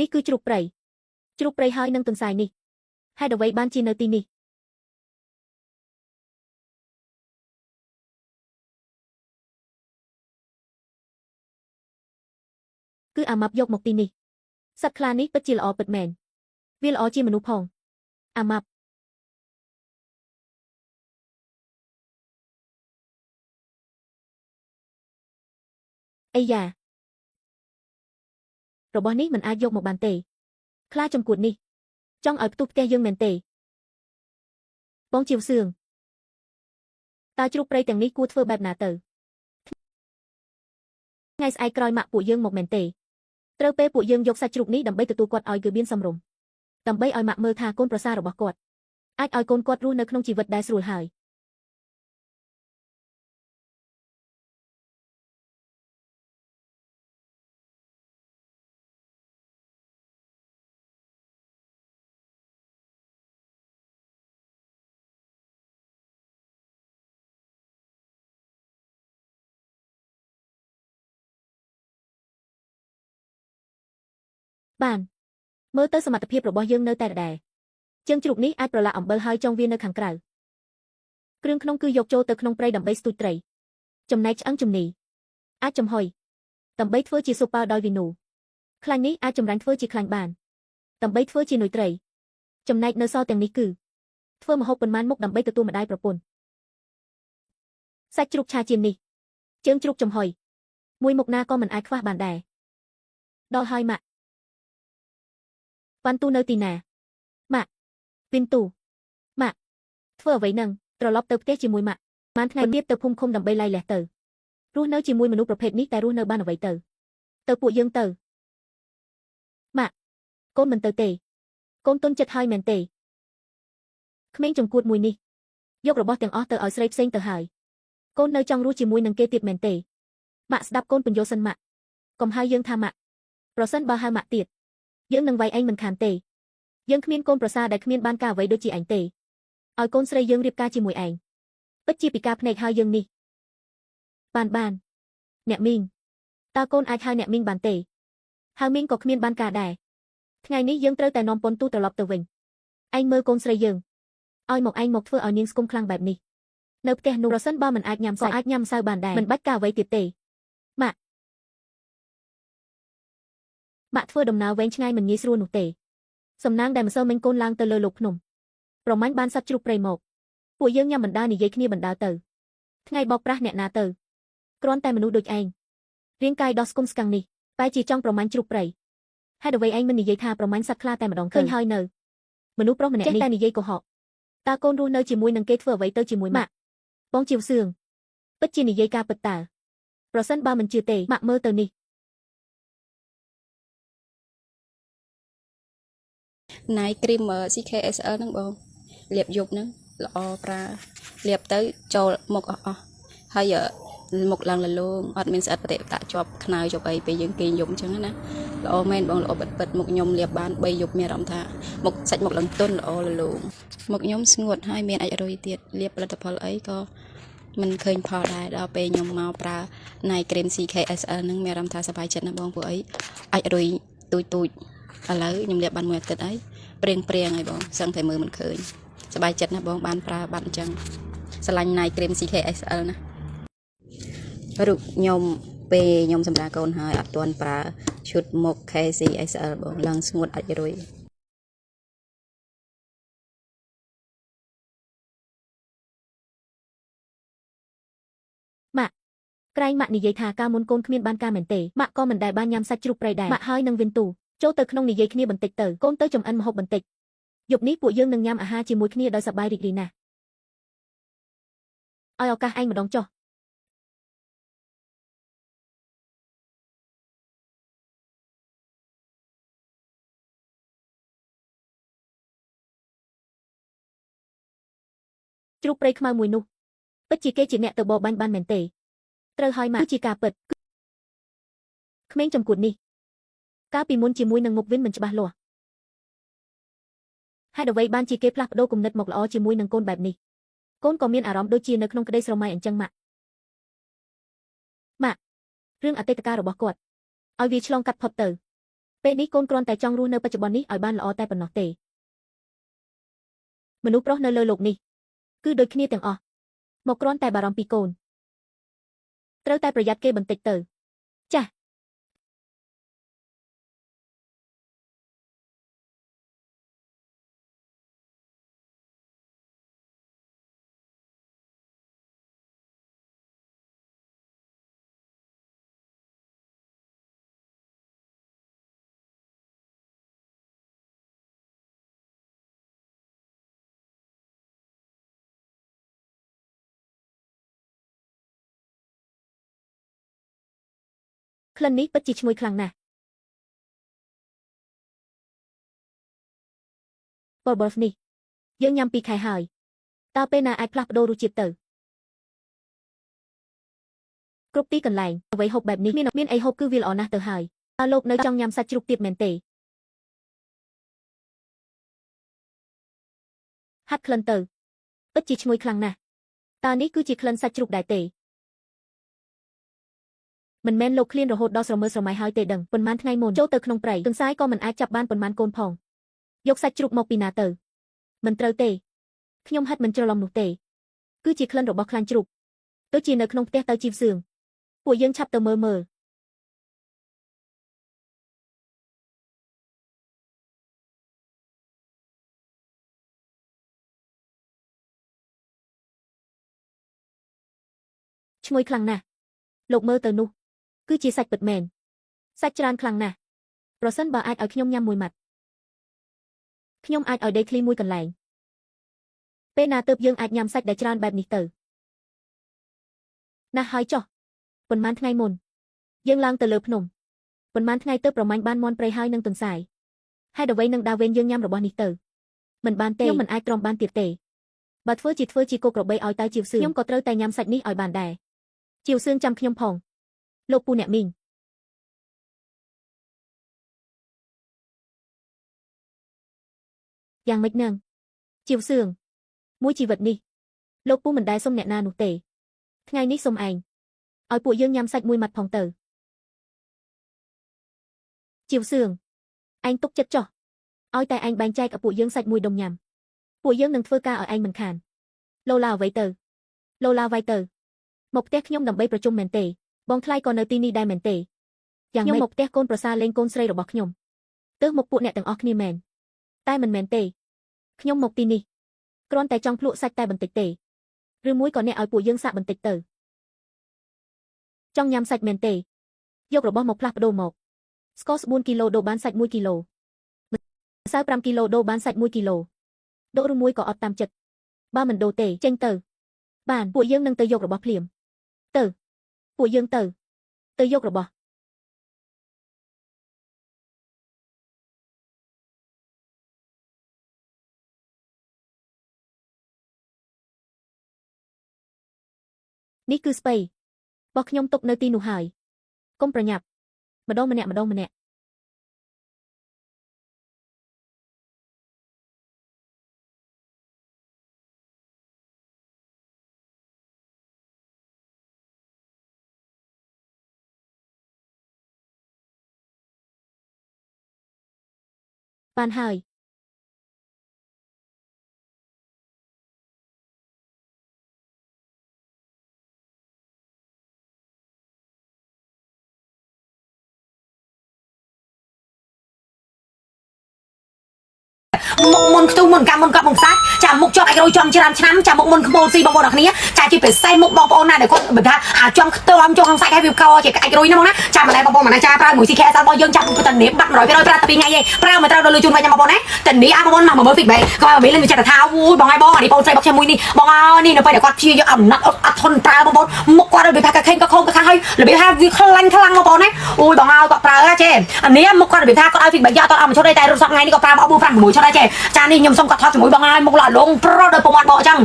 នេះគឺជ្រូកព្រៃហើយនឹងទន្សាយនេះហេតុអ្វីបានជានៅទីនេះគឺអាម៉ាប់យកមកទីនេះសត្វខ្លានេះពិតជាល្អពិតមែនវាល្អជាមនុស្សផងអាម៉ាប់អីយ៉ារបស់នេះមិនអាចយកមកបានទេខ្លាចំគួតនេះចង់ឲ្យផ្ទុះផ្ទះយើងមែនទេបងជាវសឿងតើជ្រូកព្រៃទាំងនេះគួរធ្វើបែបណាទៅថ្ងៃស្អែកក្រោយម៉ាក់ពួកយើងមកមែនទេត្រូវពេលពួកយើងយកសាច់ជ្រូកនេះដើម្បីទទួលគាត់ឲ្យគឺមានសំរុំដើម្បីឲ្យម៉ាក់មើលថាកូនប្រសាររបស់គាត់អាចឲ្យកូនគាត់រស់នៅក្នុងជីវិតដែលស្រួលហើយបានមើលទៅសមត្ថភាពរបស់យើងនៅតែដដែលជើងជ្រូកនេះអាចប្រឡាក់អំបិលហើយចងវានៅខាងក្រៅគ្រឿងក្នុងគឺយកចូលទៅក្នុងព្រៃដើម្បីស្ទូចត្រីចំណែកឆ្អឹងជំនីអាចចំហុយដើម្បីធ្វើជាស៊ុបប៉ាដោយវីនូខ្លាញ់នេះអាចចម្រាញ់ធ្វើជាខ្លាញ់បានដើម្បីធ្វើជានុយត្រីចំណែកនៅសល់ទាំងនេះគឺធ្វើម្ហូបប៉ុន្មានមុខដើម្បីទទួលម្ដាយប្រពន្ធសាច់ជ្រូកឆាជៀននេះជើងជ្រូកចំហុយមួយមុខណាក៏មិនអាចខ្វះបានដែរដល់ហើយម៉ាក់វ៉ាន់ទូនៅទីណាម៉ាក់វិនទូម៉ាក់ធ្វើអ្វីនឹងត្រឡប់ទៅផ្ទះជាមួយម៉ាក់បានថ្ងៃទៀតទៅភូមិឃុំដើម្បីឡាយលះទៅរស់នៅជាមួយមនុស្សប្រភេទនេះតែរស់នៅបានអ្វីទៅពួកយើងទៅម៉ាក់កូនមិនទៅទេកូនទុនចិត្តហើយមែនទេក្មេងចង្កួតមួយនេះយករបស់ទាំងអស់ទៅឲ្យស្រីផ្សេងទៅហើយកូននៅចង់រស់ជាមួយនឹងគេទៀតមែនទេម៉ាក់ស្ដាប់កូនបញ្យល់សិនម៉ាក់កុំហៅយើងថាម៉ាក់ប្រសិនបើហៅម៉ាក់ទៀតយើងនឹងវាយឯងមិនខានទេយើងគ្មានកូនប្រសារដែលគ្មានបានការអ្វីដូចជាឯងទេឲ្យកូនស្រីយើងរៀបការជាមួយឯងពិតជាពិការភ្នែកហើយយើងនេះបានអ្នកមីងតើកូនអាចហៅអ្នកមីងបានទេហៅមីងក៏គ្មានបានការដែរថ្ងៃនេះយើងត្រូវតែនាំប៉ុនទូត្រឡប់ទៅវិញឯងមើលកូនស្រីយើងឲ្យមកឯងមកធ្វើឲ្យនាងស្គមខ្លាំងបែបនេះនៅផ្ទះនោះប្រសិនបើមិនអាចញ៉ាំក៏អាចញ៉ាំម្សៅបានដែរមិនបាច់ការអ្វីទៀតទេម៉ាក់ធ្វើដំណើរវែងឆ្ងាយមិនងាយស្រួលនោះទេសំណាងដែលម្សិលមិញកូនឡើងទៅលើលោកភ្នំប្រមាញ់បានសត្វជ្រូកព្រៃមកពួកយើងញ៉ាំបណ្ដានិយាយគ្នាបណ្ដាទៅថ្ងៃបោកប្រាស់អ្នកណាទៅគ្រាន់តែមនុស្សដូចឯងរាងកាយដោះស្គមស្កាំងនេះបែរជាចង់ប្រមាញ់ជ្រូកព្រៃហេតុអ្វីឯងមិននិយាយថាប្រមាញ់សត្វខ្លាតែម្ដងឃើញហើយនៅមនុស្សប្រុសម្នាក់នេះតែនិយាយកុហកតើកូនរស់នៅជាមួយនឹងគេធ្វើអ្វីទៅជាមួយម៉ាក់បងជាវសឿងពិតជានិយាយការពិតតើប្រសិនបើមិនជឿទេម៉ាក់មើលទៅនេះណៃគ្រីម CKSL ហ្នឹងបងលាបយប់ហ្នឹងល្អប្រើលាបទៅចូលមុខអស់ហើយមុខឡើងលលោងអត់មានស្អិតប្រតិបត្តិជាប់ខ្នើយជាប់អីពេលយើងគេងយប់អញ្ចឹងណាល្អមែនបងល្អពិតមុខខ្ញុំលាបបាន3យប់មានអារម្មណ៍ថាមុខសាច់មុខឡើងទន់ល្អលលោងមុខខ្ញុំស្ងួតហើយមានអាចរុយទៀតលាបផលិតផលអីក៏មិនឃើញផលដែរដល់ពេលខ្ញុំមកប្រើណៃគ្រីម CKSL ហ្នឹងមានអារម្មណ៍ថាសប្បាយចិត្តណាស់បងពួកអីអាចរុយទូចឥឡូវខ្ញុំលាបបានមួយអាទិត្យហើយព្រៀងហើយបងសឹងតែមើលមិនឃើញសប្បាយចិត្តណាស់បងបានប្រើបាត់អញ្ចឹងស្រឡាញ់ណៃគ្រីម CKSL ណារូបខ្ញុំពេលខ្ញុំសម្រាប់កូនហើយអត់ទាន់ប្រើឈុតមុខ KCSL បងឡើងស្ងួតអាចរុយម៉ាក់ក្រែងម៉ាក់និយាយថាការមុនកូនគ្មានបានការមែនទេម៉ាក់ក៏មិនដែលបានញ៉ាំសាច់ជ្រូកព្រៃដែរម៉ាក់ហើយនឹងវិនទូចូលទៅក្នុងនិយាយគ្នាបន្តិចទៅកូនទៅចំអិនម្ហូបបន្តិចយប់នេះពួកយើងនឹងញ៉ាំអាហារជាមួយគ្នាដោយសប្បាយរីករាយណាស់ឲ្យឱកាសឯងម្ដងចុះជ្រូកព្រៃខ្មៅមួយនោះពិតជាគេជាអ្នកទៅបរបាញ់បានមែនទេត្រូវហើយម៉ាក់គឺជាការពិតក្មេងចំគួតនេះកាលពីមុនជាមួយនឹងមុខវិនមិនច្បាស់លាស់ហេតុអ្វីបានជាគេផ្លាស់ប្ដូរគំនិតមកល្អជាមួយនឹងកូនបែបនេះកូនក៏មានអារម្មណ៍ដូចជានៅក្នុងក្តីស្រមៃអញ្ចឹងម៉ាក់រឿងអតីតកាលរបស់គាត់ឲ្យវាឆ្លងកាត់ផុតទៅ ពេលនេះកូនគ្រាន់តែចង់រស់នៅបច្ចុប្បន្ននេះឲ្យបានល្អតែប៉ុណ្ណោះទេមនុស្សប្រុសនៅលើលោកនេះគឺដូចគ្នាទាំងអស់មកគ្រាន់តែបារម្ភពីកូនត្រូវតែប្រយ័ត្នគេបន្តិចទៅចាស់ក្លិននេះពិតជាឈ្ងុយខ្លាំងណាស់បបលនេះយើងញ៉ាំ2 ខែហើយតើពេលណាអាចផ្លាស់ប្ដូររសជាតិទៅគ្រប់ទីកន្លែងអ្វីហូបបែបនេះមានអីហូបគឺវាល្អណាស់ទៅហើយតើលោកនៅចង់ញ៉ាំសាច់ជ្រូកទៀតមែនទេហាត់ក្លិនទៅពិតជាឈ្ងុយខ្លាំងណាស់តើនេះគឺជាក្លិនសាច់ជ្រូកដែរទេមិនមែនលោកឃ្លានរហូតដល់ស្រមើស្រមៃហើយទេដឹងប៉ុន្មានថ្ងៃមុនចូលទៅក្នុងព្រៃទន្សាយក៏មិនអាចចាប់បានប៉ុន្មានកូនផងយកសាច់ជ្រូកមកពីណាទៅមិនត្រូវទេខ្ញុំហិតមិនច្រឡំនោះទេគឺជាក្លិនរបស់ខ្លាញ់ជ្រូកដូចជានៅក្នុងផ្ទះទៅជីវសឿងពួកយើងឆាប់ទៅមើលឈ្ងុយខ្លាំងណាស់លោកមើលទៅនោះគឺជាសាច់ពិតមែនសាច់ច្រើនខ្លាំងណាស់ប្រសិនបើអាចឲ្យខ្ញុំញ៉ាំមួយម៉ាត់ខ្ញុំអាចឲ្យដេកឃ្លីមួយកន្លែងពេលណាទើបយើងអាចញ៉ាំសាច់ដែលច្រើនបែបនេះទៅណាស់ហើយចុះប៉ុន្មានថ្ងៃមុនយើងឡើងទៅលើភ្នំប៉ុន្មានថ្ងៃទើបប្រមាញ់បានមាន់ព្រៃហើយនឹងទន្សាយហេតុអ្វីនឹងដាវេនយើងញ៉ាំរបស់នេះទៅមិនបានទេខ្ញុំមិនអាចទ្រាំបានទៀតទេបើធ្វើជាគោក្របីឲ្យតើជីវសឿងខ្ញុំក៏ត្រូវតែញ៉ាំសាច់នេះឲ្យបានដែរជីវសឿងចាំខ្ញុំផងលោកពូអ្នកមីងយ៉ាងម៉េចនឹងជីវសឿងមួយជីវិតនេះលោកពូមិនដែលសុំអ្នកណានោះទេថ្ងៃនេះសុំឯងឲ្យពួកយើងញ៉ាំសាច់មួយម៉ាត់ផងទៅជីវសឿងឯងទុកចិត្តចុះឲ្យតែឯងបែងចែកឲ្យពួកយើងសាច់មួយដុំញ៉ាំពួកយើងនឹងធ្វើការឲ្យឯងមិនខានឡូឡាអ្វីទៅឡូឡាវាយទៅមកផ្ទះខ្ញុំដើម្បីប្រជុំមែនទេបងថ្លៃក៏នៅទីនេះដែរមែនទេយ៉ាងម៉េចខ្ញុំមកផ្ទះកូនប្រសាលេងកូនស្រីរបស់ខ្ញុំទើសមកពួកអ្នកទាំងអស់គ្នាមែនតែមិនមែនទេខ្ញុំមកទីនេះគ្រាន់តែចង់ភ្លក់សាច់តែបន្តិចទេឬមួយក៏អ្នកឲ្យពួកយើងសាក់បន្តិចទៅចង់ញ៉ាំសាច់មែនទេយករបស់មកផ្លាស់ប្ដូរមកស្ករ4 គីឡូដូរបានសាច់1 គីឡូម្សៅ5 គីឡូដូរបានសាច់1 គីឡូដូរឬមួយក៏អត់តាមចិត្តបើមិនដូរទេចេញទៅបានពួកយើងនឹងទៅយករបស់ភ្លាមទៅពួកយើងទៅយករបស់នេះគឺស្ពៃបោះខ្ញុំទុកនៅទីនោះហើយកុំប្រញាប់ម្ដងម្នាក់បានហើយមុខមុនខ្ទុះមុនកម្មមុនកាប់មុនសាច់ចាមុខជាប់អាចរយជាប់ច្រើនឆ្នាំចាមុខមុនខ្មោលស៊ីបងប្អូនអរគ្នាចាជាពិសេសមុខបងប្អូនណាដែលគាត់បើថាជាប់ខ្ទមចូលក្នុងសាច់ហើយវាកជាអាចរយហ្នឹងណាចាម្ល៉េះបងប្អូនមិនណាចាប្រើមួយ CKS របស់យើងចាប់ទៅនេះបាត់ 100% ប្រើតែ2ថ្ងៃឯងប្រើមិនត្រូវដល់លុយជូនវិញបងប្អូនណាតែនេះបងប្អូនមកមើល feedback គាត់មានលេងចិត្តថាអូយបងហើយបងអានេះបងស្រីរបស់ខ្ញុំមួយនេះបងអើនេះនៅពេលដែលគាត់ព្យាយាមអំណាត់អត់ធន់ប្រើបងប្អូនមុខគាត់របៀបថាខេងក៏ខំក៏ខាងហើយរបៀបថាវាខ្លាំងខ្លាំងបងប្អូនណាអូយបងហើយគាត់ប្រើចេះអានេះមុខគាត់របៀបថាគាត់ឲ្យ feedback យកអត់ឲ្យមកឈុតទេតែរត់សប្តាហ៍ថ្ងៃនេះគាត់ប្រើមក4 5 6ឈុតដែរចេះចានេះខ្ញុំសុំគាត់ថតជាមួយបងហើយមុខល្អលងប្រដល់ប្រមាត់បកអញ្ចឹង